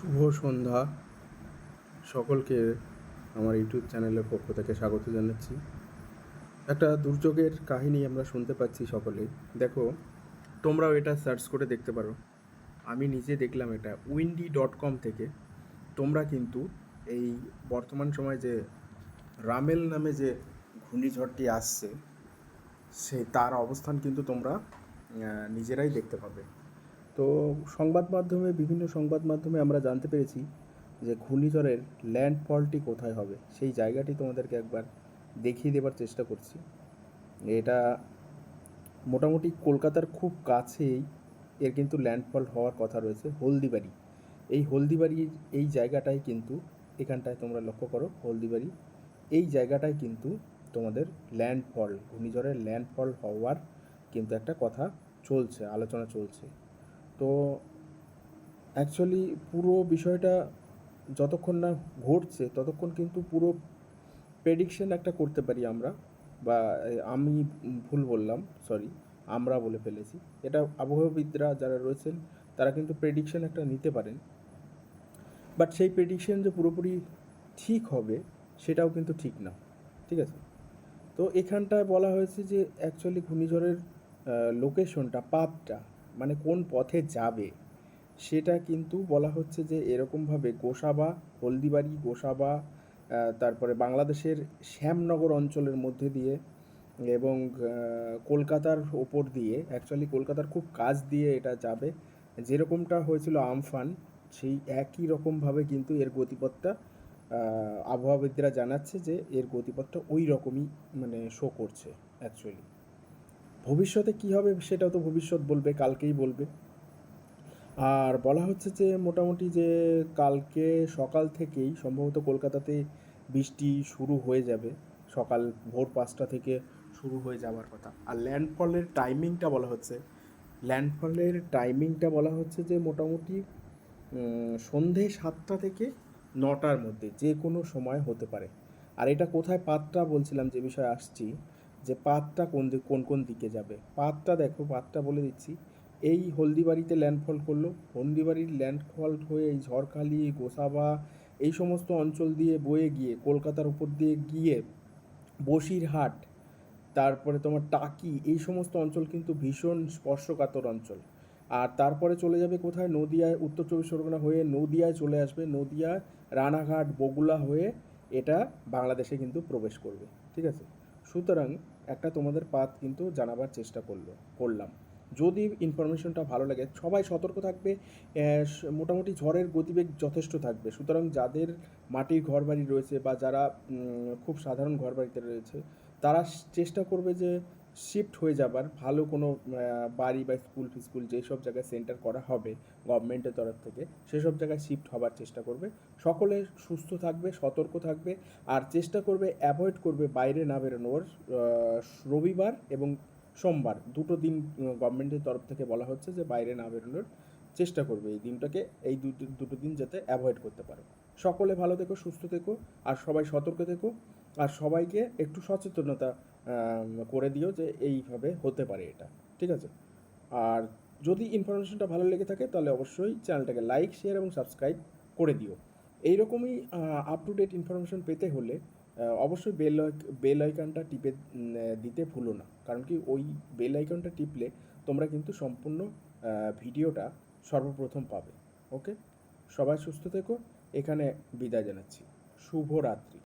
শুভ সন্ধ্যা সকলকে আমার ইউটিউব চ্যানেলের পক্ষ থেকে স্বাগত জানাচ্ছি। একটা দুর্যোগের কাহিনী আমরা শুনতে পাচ্ছি সকলেই। দেখো, তোমরাও এটা সার্চ করে দেখতে পারো। আমি নিজে দেখলাম এটা windy.com থেকে। তোমরা কিন্তু এই বর্তমান সময়ে যে রামেল নামে যে ঘূর্ণিঝড়টি আসছে তার অবস্থান কিন্তু তোমরা নিজেরাই দেখতে পাবে। তো বিভিন্ন সংবাদ মাধ্যমে আমরা জানতে পেরেছি যে ঘূর্ণিঝড়ের ল্যান্ডফলটি কোথায় হবে, সেই জায়গাটি তোমাদেরকে একবার দেখিয়ে দেবার চেষ্টা করছি। এটা মোটামুটি কলকাতার খুব কাছেই এর কিন্তু ল্যান্ডফল হওয়ার কথা রয়েছে। হলদিবাড়ি, এই হলদিবাড়ির এই জায়গাটাই কিন্তু, এখানটায় তোমরা লক্ষ্য করো, হলদিবাড়ি এই জায়গাটায় কিন্তু তোমাদের ঘূর্ণিঝড়ের ল্যান্ডফল হওয়ার কিন্তু একটা কথা চলছে, আলোচনা চলছে। তো অ্যাকচুয়ালি পুরো বিষয়টা যতক্ষণ না ঘটছে ততক্ষণ কিন্তু পুরো প্রেডিকশন একটা করতে পারি আমরা, বা আমি ভুল বললাম, সরি, আমরা বলে ফেলেছি। এটা আবহাওয়াবিদরা যারা রয়েছেন তারা কিন্তু প্রেডিকশন একটা নিতে পারেন, বাট সেই প্রেডিকশন যে পুরোপুরি ঠিক হবে সেটাও কিন্তু ঠিক না। ঠিক আছে, তো এখানটায় বলা হয়েছে যে অ্যাকচুয়ালি ঘূর্ণিঝড়ের লোকেশনটা, পাথটা, মানে কোন পথে যাবে সেটা কিন্তু বলা হচ্ছে যে এরকমভাবে গোসাবা, তারপরে বাংলাদেশের শ্যামনগর অঞ্চলের মধ্যে দিয়ে এবং কলকাতার ওপর দিয়ে, অ্যাকচুয়ালি কলকাতার খুব কাছ দিয়ে এটা যাবে। যেরকমটা হয়েছিল আমফান, সেই একই রকমভাবে কিন্তু এর গতিপথটা আবহাওয়াবিদরা জানাচ্ছে যে এর গতিপথটা ওই রকমই মানে শো করছে। অ্যাকচুয়ালি ভবিষ্যতে কী হবে সেটাও তো ভবিষ্যৎ বলবে, কালকেই বলবে। আর বলা হচ্ছে যে মোটামুটি যে কালকে সকাল থেকেই সম্ভবত কলকাতাতে বৃষ্টি শুরু হয়ে যাবে, সকাল ভোর 5টা থেকে শুরু হয়ে যাওয়ার কথা। আর ল্যান্ডফলের টাইমিংটা বলা হচ্ছে যে মোটামুটি সন্ধে 7টা থেকে 9টার মধ্যে যে কোনো সময় হতে পারে। আর এটা কোথায় পাতটা বলছিলাম, যে বিষয়ে আসছি, যে পাতটা কোন দিকে যাবে। পাতটা বলে দিচ্ছি। এই হলদিবাড়িতে ল্যান্ডফল করলো, হলদিবাড়ির ল্যান্ডফল হয়ে এই ঝড়খালি, গোসাবা, এই সমস্ত অঞ্চল দিয়ে বয়ে গিয়ে কলকাতার উপর দিয়ে গিয়ে বসিরহাট, তারপরে তোমার টাকি, এই সমস্ত অঞ্চল কিন্তু ভীষণ স্পর্শকাতর অঞ্চল। আর তারপরে চলে যাবে কোথায়, নদিয়ায়, উত্তর চব্বিশ পরগনা হয়ে নদিয়ায় চলে আসবে, নদিয়া, রানাঘাট, বগুড়া হয়ে এটা বাংলাদেশে কিন্তু প্রবেশ করবে। ঠিক আছে, সুতরাং একটা তোমাদের পাথ কিন্তু জানাবার চেষ্টা করলাম। যদি ইনফরমেশনটা ভালো লাগে, সবাই সতর্ক থাকবে। মোটামুটি ঝড়ের গতিবেগ যথেষ্ট থাকবে, সুতরাং যাদের মাটির ঘরবাড়ি রয়েছে বা যারা খুব সাধারণ ঘরবাড়িতে রয়েছে তারা চেষ্টা করবে যে শিফট হয়ে যাবার, ভালো কোনো বাড়ি বা স্কুল যেসব জায়গায় সেন্টার করা হবে গভর্নমেন্টের তরফ থেকে, সেসব জায়গায় শিফট হবার চেষ্টা করবে। সকলে সুস্থ থাকবে, সতর্ক থাকবে, আর চেষ্টা করবে অ্যাভয়েড করবে বাইরে না বেরোনোর। রবিবার এবং সোমবার দুটো দিন গভর্নমেন্টের তরফ থেকে বলা হচ্ছে যে বাইরে না বেরোনোর চেষ্টা করবে। এই দিনটাকে, এই দুটো দিন যাতে অ্যাভয়েড করতে পারো। সকলে ভালো থেকো, সুস্থ থেকো, আর সবাই সতর্ক থেকো, আর সবাইকে একটু সচেতনতা করে দিও যে এইভাবে হতে পারে এটা। ঠিক আছে, আর যদি ইনফরমেশনটা ভালো লেগে থাকে তাহলে অবশ্যই চ্যানেলটাকে লাইক, শেয়ার এবং সাবস্ক্রাইব করে দিও। এইরকমই আপ টু ডেট ইনফরমেশন পেতে হলে অবশ্যই বেল আইকনটা টিপে দিতে ভুলো না, কারণ কি ওই বেল আইকনটা টিপলে তোমরা কিন্তু সম্পূর্ণ ভিডিওটা সর্বপ্রথম পাবে। ওকে, সবাই সুস্থ থেকো, এখানে বিদায় জানাচ্ছি। শুভরাত্রি।